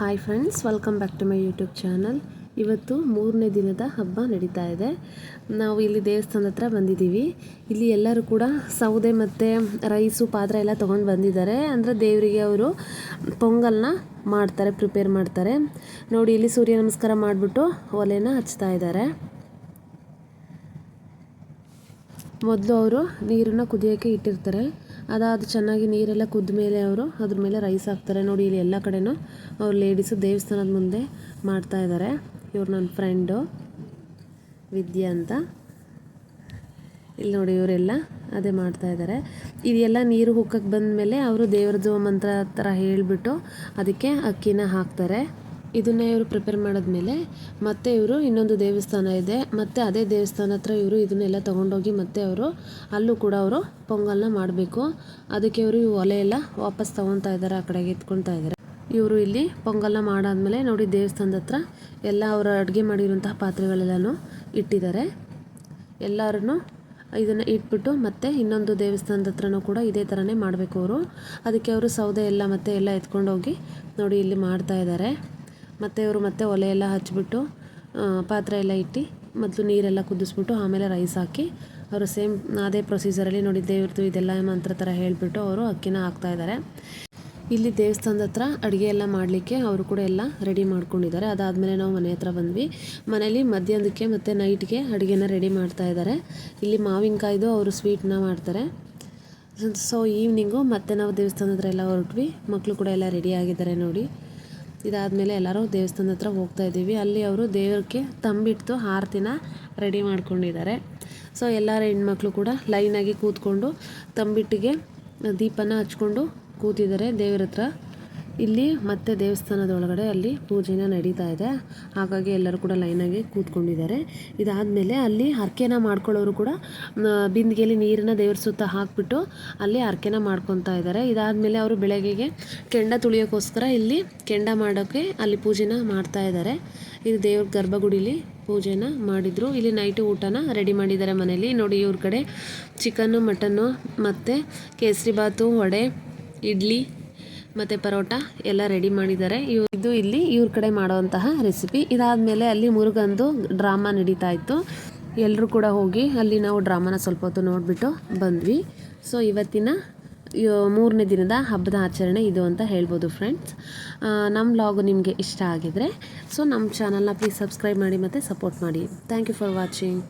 Hi friends, welcome back to my YouTube channel. ಇವತ್ತು 3ನೇ ದಿನದ ಹಬ್ಬ ನಡೀತಾ ಇದೆ. ನಾವು ಇಲ್ಲಿ ದೇವಸ್ಥಾನದ ಹತ್ರ ಬಂದಿದ್ದೀವಿ. ಇಲ್ಲಿ ಎಲ್ಲರೂ ಕೂಡ ಸೌದೆ ಮತ್ತು ರೈಸು ಪಾತ್ರೆ ಎಲ್ಲ ತೊಗೊಂಡು ಬಂದಿದ್ದಾರೆ. ಅಂದರೆ ದೇವರಿಗೆ ಅವರು ಪೊಂಗಲ್ನ ಮಾಡ್ತಾರೆ, ಪ್ರಿಪೇರ್ ಮಾಡ್ತಾರೆ. ನೋಡಿ, ಇಲ್ಲಿ ಸೂರ್ಯ ನಮಸ್ಕಾರ ಮಾಡಿಬಿಟ್ಟು ಒಲೆನ ಹಚ್ತಾ ಇದ್ದಾರೆ. ಮೊದಲು ಅವರು ನೀರನ್ನು ಕುದಿಯೋಕ್ಕೆ ಇಟ್ಟಿರ್ತಾರೆ. ಅದಾದ ಚೆನ್ನಾಗಿ ನೀರೆಲ್ಲ ಕುದ್ದ ಮೇಲೆ ಅವರು ಅದ್ರ ಮೇಲೆ ರೈಸ್ ಹಾಕ್ತಾರೆ. ನೋಡಿ, ಇಲ್ಲಿ ಎಲ್ಲ ಕಡೆನೂ ಅವ್ರು ಲೇಡೀಸು ದೇವಸ್ಥಾನದ ಮುಂದೆ ಮಾಡ್ತಾ ಇದ್ದಾರೆ. ಇವ್ರು ನನ್ನ ಫ್ರೆಂಡು ವಿದ್ಯಾ ಅಂತ. ಇಲ್ಲಿ ನೋಡಿ, ಇವರೆಲ್ಲ ಅದೇ ಮಾಡ್ತಾ ಇದ್ದಾರೆ. ಇದೆಲ್ಲ ನೀರು ಹುಕ್ಕಕ್ಕೆ ಬಂದಮೇಲೆ ಅವರು ದೇವ್ರದ್ದು ಮಂತ್ರ ಥರ ಹೇಳಿಬಿಟ್ಟು ಅದಕ್ಕೆ ಅಕ್ಕಿನ ಹಾಕ್ತಾರೆ. ಇದನ್ನು ಇವರು ಪ್ರಿಪೇರ್ ಮಾಡಿದ್ಮೇಲೆ ಮತ್ತೆ ಇವರು ಇನ್ನೊಂದು ದೇವಸ್ಥಾನ ಇದೆ, ಮತ್ತು ಅದೇ ದೇವಸ್ಥಾನ ಹತ್ರ ಇವರು ಇದನ್ನೆಲ್ಲ ತೊಗೊಂಡೋಗಿ ಮತ್ತೆ ಅವರು ಅಲ್ಲೂ ಕೂಡ ಅವರು ಪೊಂಗಲ್ನ ಮಾಡಬೇಕು. ಅದಕ್ಕೆ ಇವರು ಒಲೆ ಎಲ್ಲ ವಾಪಸ್ ತೊಗೊತಾ ಇದ್ದಾರೆ, ಆ ಕಡೆಗೆ ಎತ್ಕೊಳ್ತಾ ಇದ್ದಾರೆ. ಇವರು ಇಲ್ಲಿ ಪೊಂಗಲ್ನ ಮಾಡಾದ್ಮೇಲೆ ನೋಡಿ, ದೇವಸ್ಥಾನದ ಹತ್ರ ಎಲ್ಲ ಅವರು ಅಡುಗೆ ಮಾಡಿರುವಂತಹ ಪಾತ್ರೆಗಳೆಲ್ಲನೂ ಇಟ್ಟಿದ್ದಾರೆ. ಎಲ್ಲರೂ ಇದನ್ನು ಇಟ್ಬಿಟ್ಟು ಮತ್ತೆ ಇನ್ನೊಂದು ದೇವಸ್ಥಾನದ ಹತ್ರನೂ ಕೂಡ ಇದೇ ಥರನೇ ಮಾಡಬೇಕು ಅವರು. ಅದಕ್ಕೆ ಅವರು ಸೌದೆ ಎಲ್ಲ ಮತ್ತೆ ಎಲ್ಲ ಎತ್ಕೊಂಡೋಗಿ ನೋಡಿ ಇಲ್ಲಿ ಮಾಡ್ತಾ ಇದ್ದಾರೆ. ಮತ್ತು ಇವರು ಮತ್ತೆ ಒಲೆ ಎಲ್ಲ ಹಚ್ಬಿಟ್ಟು ಪಾತ್ರೆ ಎಲ್ಲ ಇಟ್ಟು ಮೊದಲು ನೀರೆಲ್ಲ ಕುದಿಸ್ಬಿಟ್ಟು ಆಮೇಲೆ ರೈಸ್ ಹಾಕಿ ಅವರು ಸೇಮ್ ಅದೇ ಪ್ರೊಸೀಜರಲ್ಲಿ ನೋಡಿ ದೇವ್ರದ್ದು ಇದೆಲ್ಲ ಮಂತ್ರ ಥರ ಹೇಳಿಬಿಟ್ಟು ಅವರು ಅಕ್ಕಿನ ಹಾಕ್ತಾಯಿದ್ದಾರೆ. ಇಲ್ಲಿ ದೇವಸ್ಥಾನದ ಹತ್ರ ಅಡುಗೆ ಎಲ್ಲ ಮಾಡಲಿಕ್ಕೆ ಅವರು ಕೂಡ ಎಲ್ಲ ರೆಡಿ ಮಾಡ್ಕೊಂಡಿದ್ದಾರೆ. ಅದಾದಮೇಲೆ ನಾವು ಮನೆ ಹತ್ರ ಬಂದ್ವಿ. ಮನೇಲಿ ಮಧ್ಯಾಹ್ನಕ್ಕೆ ಮತ್ತು ನೈಟ್ಗೆ ಅಡುಗೆನ ರೆಡಿ ಮಾಡ್ತಾ ಇದ್ದಾರೆ. ಇಲ್ಲಿ ಮಾವಿನಕಾಯ್ದು ಅವರು ಸ್ವೀಟ್ನ ಮಾಡ್ತಾರೆ. ಸೊ ಈವ್ನಿಂಗು ಮತ್ತೆ ನಾವು ದೇವಸ್ಥಾನದ ಹತ್ರ ಎಲ್ಲ ಹೊರಟ್ವಿ. ಮಕ್ಕಳು ಕೂಡ ಎಲ್ಲ ರೆಡಿ ಆಗಿದ್ದಾರೆ ನೋಡಿ. ಇದಾದಮೇಲೆ ಎಲ್ಲರೂ ದೇವಸ್ಥಾನದ ಹತ್ರ ಹೋಗ್ತಾ ಇದ್ದೀವಿ. ಅಲ್ಲಿ ಅವರು ದೇವರಿಗೆ ತಂಬಿಟ್ಟು ಆರತಿನ ರೆಡಿ ಮಾಡ್ಕೊಂಡಿದ್ದಾರೆ. ಸೊ ಎಲ್ಲರ ಹೆಣ್ಮಕ್ಳು ಕೂಡ ಲೈನಾಗಿ ಕೂತ್ಕೊಂಡು ತಂಬಿಟ್ಟಿಗೆ ದೀಪನ ಹಚ್ಕೊಂಡು ಕೂತಿದ್ದಾರೆ ದೇವ್ರ ಹತ್ರ. ಇಲ್ಲಿ ಮತ್ತೆ ದೇವಸ್ಥಾನದ ಒಳಗಡೆ ಅಲ್ಲಿ ಪೂಜೆನ ನಡೀತಾ ಇದೆ, ಹಾಗಾಗಿ ಎಲ್ಲರೂ ಕೂಡ ಲೈನಾಗಿ ಕೂತ್ಕೊಂಡಿದ್ದಾರೆ. ಇದಾದಮೇಲೆ ಅಲ್ಲಿ ಹರಕೆನ ಮಾಡ್ಕೊಳ್ಳೋರು ಕೂಡ ಬಿಂದಿಗೆಯಲ್ಲಿ ನೀರನ್ನ ದೇವ್ರ ಸುತ್ತ ಹಾಕಿಬಿಟ್ಟು ಅಲ್ಲಿ ಹರಕೆನ ಮಾಡ್ಕೊತಾ ಇದ್ದಾರೆ. ಇದಾದಮೇಲೆ ಅವರು ಬೆಳಗ್ಗೆಗೆ ಕೆಂಡ ತುಳಿಯೋಕ್ಕೋಸ್ಕರ ಇಲ್ಲಿ ಕೆಂಡ ಮಾಡೋಕ್ಕೆ ಅಲ್ಲಿ ಪೂಜೆನ ಮಾಡ್ತಾ ಇದ್ದಾರೆ. ಇದು ದೇವ್ರ ಗರ್ಭಗುಡಿಲಿ ಪೂಜೆನ ಮಾಡಿದರು. ಇಲ್ಲಿ ನೈಟು ಊಟನ ರೆಡಿ ಮಾಡಿದ್ದಾರೆ ಮನೇಲಿ. ನೋಡಿ, ಇವ್ರ ಕಡೆ ಚಿಕನ್ನು, ಮಟನ್ನು ಮತ್ತು ಕೇಸರಿ ಬಾತು, ವಡೆ, ಇಡ್ಲಿ ಮತ್ತು ಪರೋಟ ಎಲ್ಲ ರೆಡಿ ಮಾಡಿದ್ದಾರೆ. ಇದು ಇಲ್ಲಿ ಇವ್ರ ಕಡೆ ಮಾಡೋವಂತಹ ರೆಸಿಪಿ. ಇದಾದಮೇಲೆ ಅಲ್ಲಿ ಮುರುಗಂದು ಡ್ರಾಮಾ ನಡೀತಾ ಇತ್ತು. ಎಲ್ಲರೂ ಕೂಡ ಹೋಗಿ ಅಲ್ಲಿ ನಾವು ಡ್ರಾಮಾನ ಸ್ವಲ್ಪ ಹೊತ್ತು ನೋಡಿಬಿಟ್ಟು ಬಂದ್ವಿ. ಸೊ ಇವತ್ತಿನ 3ನೇ ದಿನದ ಹಬ್ಬದ ಆಚರಣೆ ಇದು ಅಂತ ಹೇಳ್ಬೋದು ಫ್ರೆಂಡ್ಸ್. ನಮ್ಮ ವ್ಲಾಗು ನಿಮಗೆ ಇಷ್ಟ ಆಗಿದರೆ ಸೊ ನಮ್ಮ ಚಾನಲ್ನ ಪ್ಲೀಸ್ ಸಬ್ಸ್ಕ್ರೈಬ್ ಮಾಡಿ ಮತ್ತು ಸಪೋರ್ಟ್ ಮಾಡಿ. Thank you for watching.